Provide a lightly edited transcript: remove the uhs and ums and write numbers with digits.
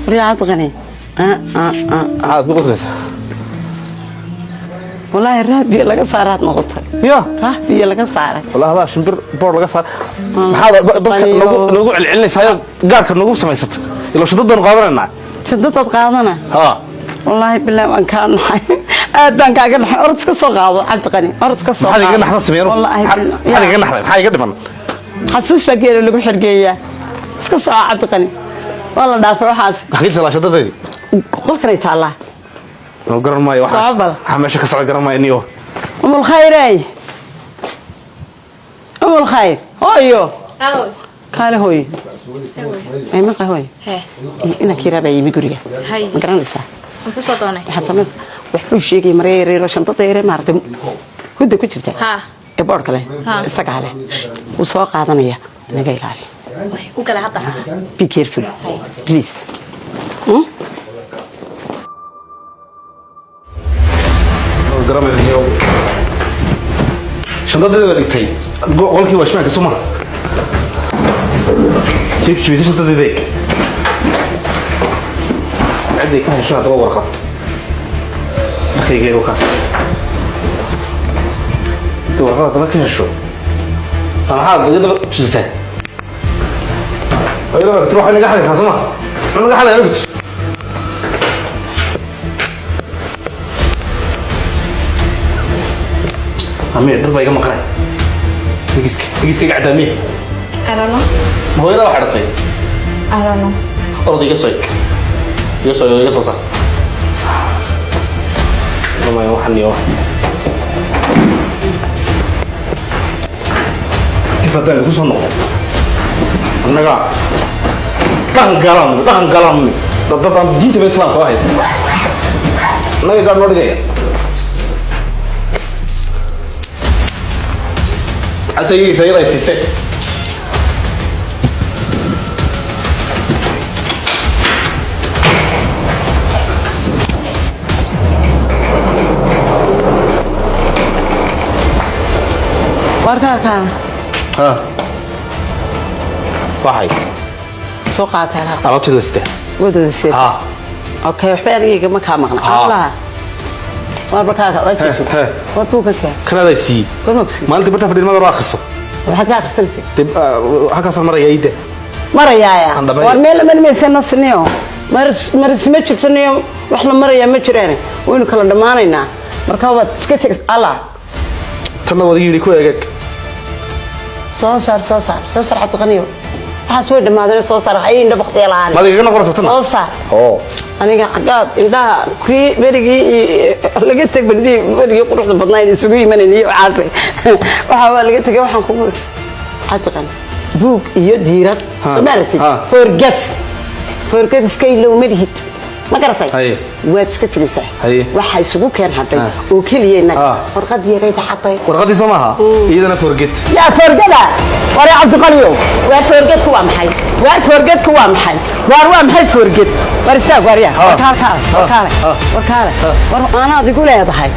رياض غني عاد قلت والله الرهبية لقى صارت نقطة يا رهبية لقى صارت والله هذا شنبر بور لقى صار هذا ضدك نقول العلني سايد قارك نقول سميست لو شدد قادرنا شدت قادنا ها والله بالله وان كان ادان كاغ نحي اورد كسو قادو عبد قني اورد كسو هذه قلنا حدا سمير والله هذه قلنا حدا هاي قدمن حسوس فقير لو خرجيا اسك سو عبد قني والله دافع waxaas حقيقة لا شددي qolkan taala لو قرن ماي واحد حماشه كسر قرن ماي نيو ام الخير اي ام الخير هويو قال هوي اي ما قهوي انا كيرا باي ميغوريا ما garanaysa ku soo doonay waxa samad wax uu sheegay mareero shantada yare maartay hudda ku jirta ha ee boor kale isaga hale uu soo qaadanaya naga ilaali u kala hadda be careful please قرن ماي نيو شنطتي دغتي قولكي واش معك سوما سيب شوي شنطتي ديك عندي كان شنطه ورقه اخي وكاس تو ورقه ما كان شو انا حاضر قدر شفتها ايوه تروح انا قاعد اسمع انا قاعد عرفت أمير دربا يقام قراي يجيسك قاعد أمير I don't know ما هو إذا واحد طيب I don't know أرضي قصيك يقصو صح ما يوحني واحد كيف هذا يقصو النقطة أنا قاعد دهن كلامي ده دين تبي إسلام كويس أنا قاعد نوري جاي أسيء سيء رئيسي سيء warka ها واحد soo qaatay أنا تدرسته wadada ها okay waxba adiga ma ka maqna allah warbarkaaga waa tuuka كنا ذا سي ما أنت بتفرد ما ذا راخصه waxaad ka akhrisantay تبقى هكذا صار مرة يعيده marayaa war meel ma meesana siniyo maris ma jirtaniyo wax la maraya ma jireen waynu kala dhamaanaynaa marka waad iska tag allah تنا ودي يلي كوي أجك soo saar xad qaniyo waxaas way dhamaadeen soo saar ay indha baqtiyaan ما ذي كنا قرصة تنا soo saar أوه aniga xaqaad indhaha kii berigii laga tag bandii berigii quruxda badnayd isugu yimaanayay caasi waxa waa laga tagay waxaan ku xaqan book iyo diirad Somarti forget iska ilaa marihid ma garatay waad iska tigaysaa waxa isugu keen haday oo kaliyeena warqad yareeyda xatay warqadii Soomaha iyadana forget ya forgada wara abdi qaliyo waa forget ku waa maxay waa maxay forget warsaag wariya warkaale war ana adigu leedahay